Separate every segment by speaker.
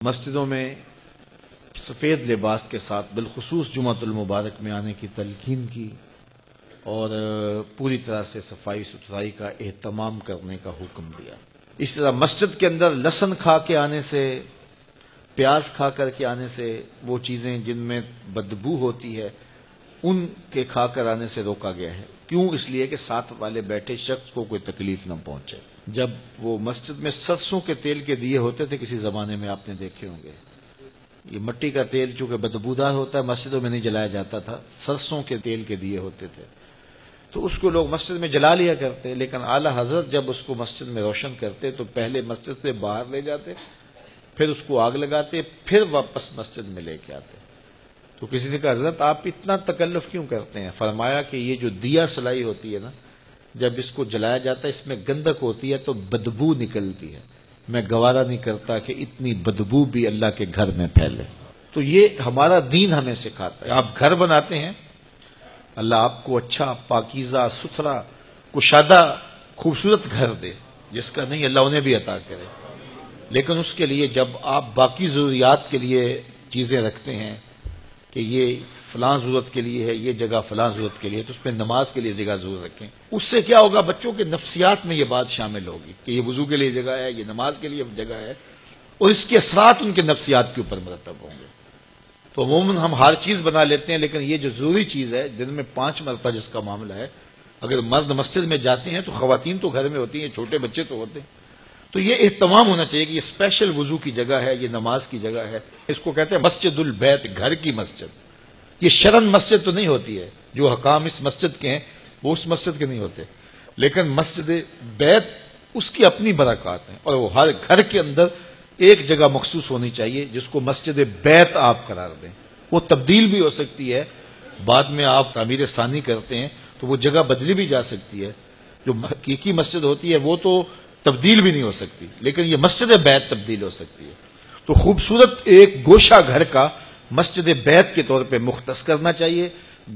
Speaker 1: مسجدوں میں سفید لباس کے ساتھ بالخصوص جمعۃ المبارک میں آنے کی تلقین کی اور پوری طرح سے صفائی ستھرائی کا اہتمام کرنے کا حکم دیا۔ اس طرح مسجد کے اندر لہسن کھا کے آنے سے، پیاز کھا کر کے آنے سے، وہ چیزیں جن میں بدبو ہوتی ہے ان کے کھا کر آنے سے روکا گیا ہے۔ کیوں؟ اس لیے کہ ساتھ والے بیٹھے شخص کو کوئی تکلیف نہ پہنچے۔ جب وہ مسجد میں سرسوں کے تیل کے دیے ہوتے تھے، کسی زمانے میں آپ نے دیکھے ہوں گے، یہ مٹی کا تیل چونکہ بدبودار ہوتا ہے مسجدوں میں نہیں جلایا جاتا تھا، سرسوں کے تیل کے دیے ہوتے تھے، تو اس کو لوگ مسجد میں جلا لیا کرتے، لیکن اعلیٰ حضرت جب اس کو مسجد میں روشن کرتے تو پہلے مسجد سے باہر لے جاتے، پھر اس کو آگ لگاتے، پھر واپس مسجد میں لے کے آتے۔ تو کسی نے کہا حضرت آپ اتنا تکلف کیوں کرتے ہیں؟ فرمایا کہ یہ جو دیا سلائی ہوتی ہے نا، جب اس کو جلایا جاتا ہے اس میں گندک ہوتی ہے تو بدبو نکلتی ہے، میں گوارا نہیں کرتا کہ اتنی بدبو بھی اللہ کے گھر میں پھیلے۔ تو یہ ہمارا دین ہمیں سکھاتا ہے۔ آپ گھر بناتے ہیں، اللہ آپ کو اچھا پاکیزہ ستھرا کشادہ خوبصورت گھر دے، جس کا نہیں اللہ انہیں بھی عطا کرے، لیکن اس کے لیے جب آپ باقی ضروریات کے لیے چیزیں رکھتے ہیں کہ یہ فلاں ضرورت کے لیے ہے، یہ جگہ فلاں ضرورت کے لیے ہے، تو اس میں نماز کے لیے جگہ ضرور رکھیں۔ اس سے کیا ہوگا؟ بچوں کے نفسیات میں یہ بات شامل ہوگی کہ یہ وضو کے لیے جگہ ہے، یہ نماز کے لیے جگہ ہے، اور اس کے اثرات ان کے نفسیات کے اوپر مرتب ہوں گے۔ تو عموماً ہم ہر چیز بنا لیتے ہیں، لیکن یہ جو ضروری چیز ہے دن میں 5 مرتبہ جس کا معاملہ ہے، اگر مرد مسجد میں جاتے ہیں تو خواتین تو گھر میں ہوتی ہیں، چھوٹے بچے تو ہوتے ہیں، تو یہ اہتمام ہونا چاہیے کہ یہ اسپیشل وضو کی جگہ ہے، یہ نماز کی جگہ ہے۔ اس کو کہتے ہیں مسجد البیت، گھر کی مسجد۔ یہ شرن مسجد تو نہیں ہوتی ہے، جو حکام اس مسجد کے ہیں وہ اس مسجد کے نہیں ہوتے، لیکن مسجد بیت اس کی اپنی برکات ہیں، اور وہ ہر گھر کے اندر ایک جگہ مخصوص ہونی چاہیے جس کو مسجد بیت آپ قرار دیں۔ وہ تبدیل بھی ہو سکتی ہے، بعد میں آپ تعمیر ثانی کرتے ہیں تو وہ جگہ بدلی بھی جا سکتی ہے۔ جو حقیقی مسجد ہوتی ہے وہ تو تبدیل بھی نہیں ہو سکتی، لیکن یہ مسجد بیت تبدیل ہو سکتی ہے۔ تو خوبصورت ایک گوشہ گھر کا مسجد بیت کے طور پہ مختص کرنا چاہیے،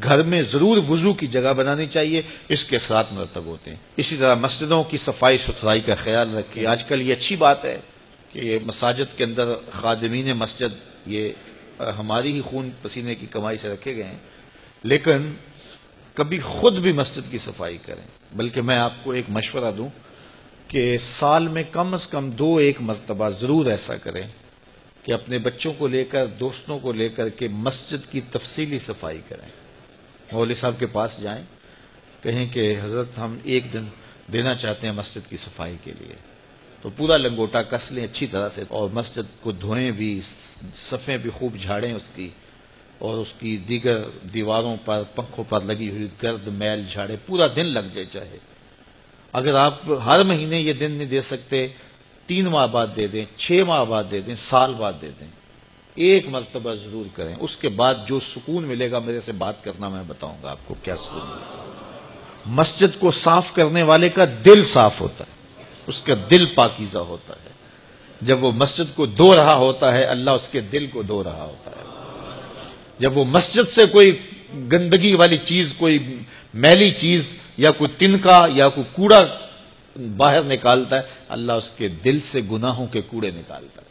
Speaker 1: گھر میں ضرور وضو کی جگہ بنانی چاہیے، اس کے اثرات مرتب ہوتے ہیں۔ اسی طرح مسجدوں کی صفائی ستھرائی کا خیال رکھیں۔ آج کل یہ اچھی بات ہے کہ یہ مساجد کے اندر خادمین مسجد یہ ہماری ہی خون پسینے کی کمائی سے رکھے گئے ہیں، لیکن کبھی خود بھی مسجد کی صفائی کریں۔ بلکہ میں آپ کو ایک مشورہ دوں کہ سال میں کم از کم 2-1 مرتبہ ضرور ایسا کریں کہ اپنے بچوں کو لے کر، دوستوں کو لے کر کے مسجد کی تفصیلی صفائی کریں۔ مولوی صاحب کے پاس جائیں، کہیں کہ حضرت ہم ایک دن دینا چاہتے ہیں مسجد کی صفائی کے لیے، تو پورا لنگوٹا کس لیں اچھی طرح سے، اور مسجد کو دھوئیں بھی، صفیں بھی خوب جھاڑیں اس کی، اور اس کی دیگر دیواروں پر، پنکھوں پر لگی ہوئی گرد میل جھاڑیں، پورا دن لگ جائے چاہے۔ اگر آپ ہر مہینے یہ دن نہیں دے سکتے، 3 ماہ بعد دے دیں، 6 ماہ بعد دے دیں، سال بعد دے دیں، ایک مرتبہ ضرور کریں۔ اس کے بعد جو سکون ملے گا، میرے سے بات کرنا، میں بتاؤں گا آپ کو کیا سکون ملے گا۔ مسجد کو صاف کرنے والے کا دل صاف ہوتا ہے، اس کا دل پاکیزہ ہوتا ہے۔ جب وہ مسجد کو دھو رہا ہوتا ہے، اللہ اس کے دل کو دھو رہا ہوتا ہے۔ جب وہ مسجد سے کوئی گندگی والی چیز، کوئی میلی چیز یا کوئی تنکا یا کوئی کوڑا باہر نکالتا ہے، اللہ اس کے دل سے گناہوں کے کوڑے نکالتا ہے۔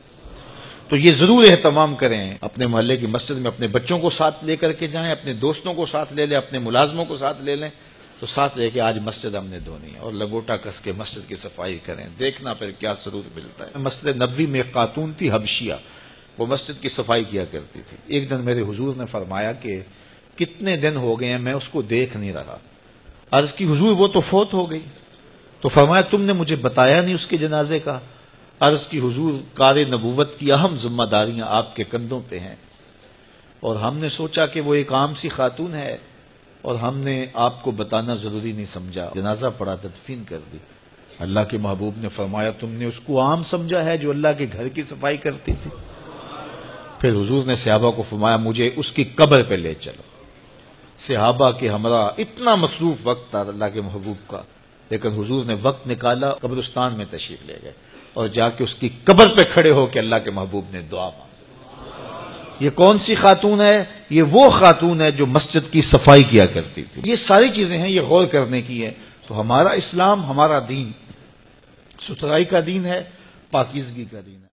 Speaker 1: تو یہ ضرور اہتمام کریں، اپنے محلے کی مسجد میں اپنے بچوں کو ساتھ لے کر کے جائیں، اپنے دوستوں کو ساتھ لے لیں، اپنے ملازموں کو ساتھ لے لیں، تو ساتھ لے کے آج مسجد ہم نے دھونی ہے، اور لنگوٹا کس کے مسجد کی صفائی کریں، دیکھنا پھر کیا سرور ملتا ہے۔ مسجد نبوی میں ایک خاتون تھی حبشیہ، وہ مسجد کی صفائی کیا کرتی تھی۔ ایک دن میرے حضور نے فرمایا کہ کتنے دن ہو گئے ہیں میں اس کو دیکھ نہیں رہا۔ عرض کی حضور وہ تو فوت ہو گئی، تو فرمایا تم نے مجھے بتایا نہیں اس کے جنازے کا۔ عرض کی حضور کار نبوت کی اہم ذمہ داریاں آپ کے کندھوں پہ ہیں، اور ہم نے سوچا کہ وہ ایک عام سی خاتون ہے، اور ہم نے آپ کو بتانا ضروری نہیں سمجھا، جنازہ پڑھا، تدفین کر دی۔ اللہ کے محبوب نے فرمایا تم نے اس کو عام سمجھا ہے جو اللہ کے گھر کی صفائی کرتی تھی؟ پھر حضور نے صحابہ کو فرمایا مجھے اس کی قبر پہ لے چلو۔ صحابہ کے ہمراہ اتنا مصروف وقت تھا اللہ کے محبوب کا، لیکن حضور نے وقت نکالا، قبرستان میں تشریف لے گئے، اور جا کے اس کی قبر پہ کھڑے ہو کے اللہ کے محبوب نے دعا مانگی۔ یہ کون سی خاتون ہے؟ یہ وہ خاتون ہے جو مسجد کی صفائی کیا کرتی تھی۔ یہ ساری چیزیں ہیں، یہ غور کرنے کی ہے۔ تو ہمارا اسلام، ہمارا دین ستھرائی کا دین ہے، پاکیزگی کا دین ہے۔